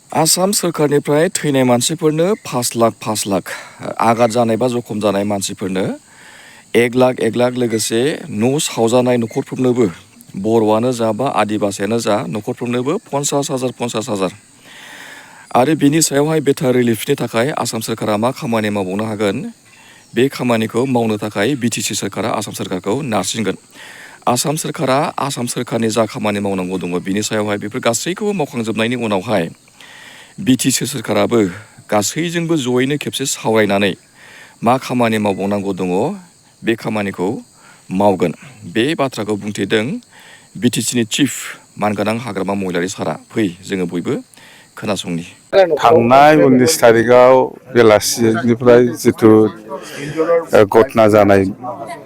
आसाम सोरखारनिफ्राय थैनाय मानसिफोरनो 5 लाख आघात जानाय बा जखम जानाय मानसिफोरनो 1 लाख लोगोसे न' सावजानाय न'खरफोरनोबो बर'आनो जा बा आदिबासियानो जा न'खरफोरनोबो 50,000 आरो बिनि सायावहाय बेटार रिलिफनि थाखाय आसाम सोरखारा मा खामानि मावबावनो हागोन बे खामानिखौ मावनो थाखाय बिटिसि सोरखारा आसाम सोरखारखौ नारसिनगोन। आसाम सोरखारा आसाम सोरखारनि जा खामानि मावनांगौ दङ बिनि सायावहाय बेफोर गासैखौबो मावखांजोबनायनि उनावहाय बिटिसि सोरखाराबो गासैजोंबो जयैनो खेबसे सावरायनानै मा खामानि मावबावनांगौ दङ बे खामानिखौ मावगोन। बे बाथ्राखौ बुंथिदों बिटिसिनि चिफ मानगोनां हाग्रामा महिलारि सारा। फै जोङो बयबो खोनासंनि। थांनाय 19 तारिखाव बेलासिनिफ्राय जिथु घटना जानाय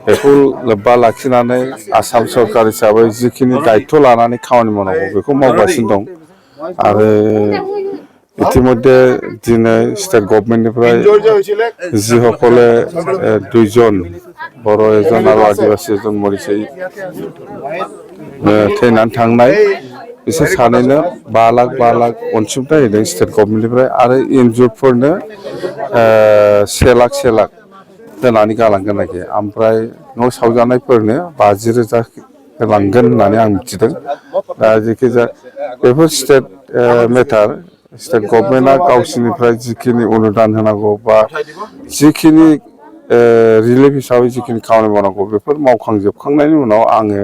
बेखौ लोब्बा लाखिनानै आसाम सरकार हिसाबै जिखिनि दायित्व लानानै खामानि मावनांगौ बेखौ मावगासिनो दं आरो इतिमध्ये दिनै स्टेट गभर्नमेन्टनिफ्राय जिসকले 2 जन बर' एजन आरो आदिबासि एजन मरिसै थैनानै थांनाय बिसोर सानैनो 5 लाख अनसुंथाइ होदों स्टेट गभर्नमेन्टनिफ्राय आरो इन्जुर्डफोरनो 1 लाख होनानै गालांगोन आरोखि। ओमफ्राय न' सावजानायफोरनो 50,000 होलांगोन होननानै आं मिथिदों। दा जेखिजाया बेफोर स्टेट मेटार स्टेट गभर्नमेन्टआ गावसिनिफ्राय जिखिनि अनुदान होनांगौ बा जिखिनि रिलिफ हिसाबै जिखिनि खामानि मावनांगौ बेफोर मावखांजोबखांनायनि उनाव आङो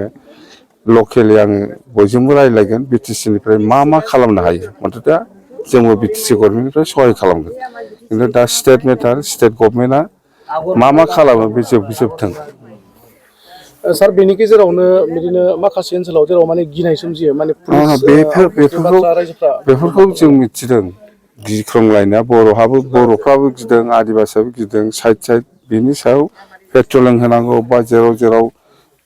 लकेलि आङो बयजोंबो रायज्लायगोन बिटिसिनिफ्राय मा खालामनो हायो। मथ'थे जोंबो बिटिसि गभर्नमेन्टनिफ्राय सहाय खालामगोन। खिन्थु दा स्टेट मेटार स्टेट गभर्नमेन्टआ मा खालामो बे जोबथों। सार बेनि गेजेरावनो बिदिनो माखासे ओनसोलाव जेराव माने गिनाय सोमजियो माने पुलिस बेफोरखौ जों मिथिदों। गिख्रंलायनाया बर'फ्राबो गिदों आदिबासियाबो गिदों साइड बिनि सायाव पेट्रलिं होनांगौ बा जेराव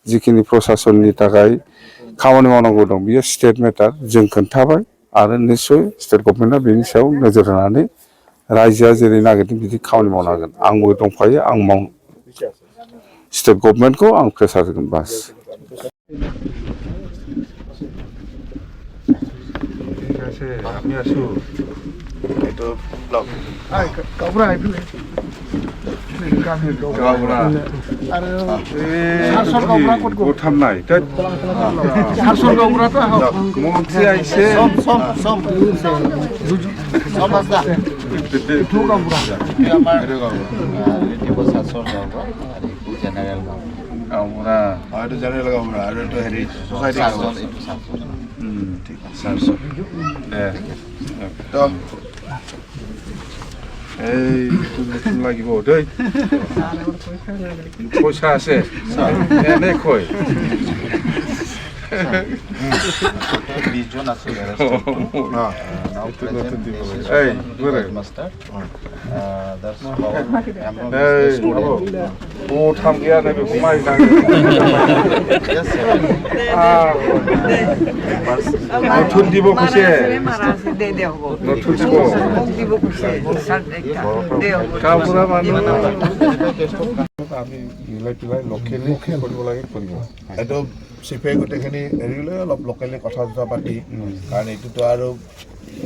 जिखिनि प्रसासननि थाखाय खामानि मावनांगौ दं बियो स्टेट मेटार जों खोन्थाबाय आरो निस्सय स्टेट गभर्नमेन्टआ बेनि सायाव नोजोर होनानै रायजोआ जेरै नागिरदों बिदि खामानि मावनो हागोन। आंबो दंफायो स्टेट गभर्नमेन्टखौ आं प्रेसार होगोन बास। আমি আছো এইটো ব্লগ নাই মন্ত্রী আইছে জেনারেল গাঁওবুঢ়া আৰু এইটো হেৰি ছ'চাইটি ঠিক আছে এই নতুন লাগিব দেই পইচা আছে এনে কয় 20 জন আছে थाम गैया नै बेखौ मारिनांगौ नथुन দিব কৈছে नथुन দিব গাঁওবুঢ়া মানুহ আমি মিলাই পেলাই লোকেলি কৰিব লাগে কৰিব এইটো চিফে গোটেইখিনি হেৰি লৈ অলপ লোকেলি কথা পাতি কাৰণ এইটোতো আৰু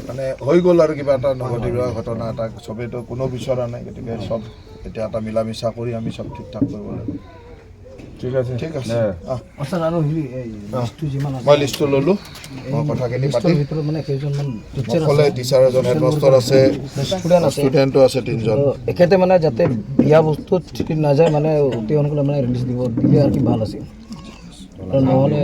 মানে হৈ গ'ল আৰু কিবা এটা নঘটিবা ঘটনা এটা চবেইতো কোনো বিচৰা নাই গতিকে চব এতিয়া এটা মিলা মিছা কৰি আমি চব ঠিক ঠাক কৰিব লাগিব। ঠিক আছে মই লিষ্টটো ল'লোঁ মই কথাখিনি পাতি অকলে টিচাৰ এজন হেডমাষ্টাৰ আছে ষ্টুডেণ্টো আছে 3 জন এখেতে মানে যাতে বিয়া বস্তুত নাযায় মানে অতি সোনকালে মানে ৰিলিজ দিব দিলে আৰু কি ভাল আছিল নহ'লে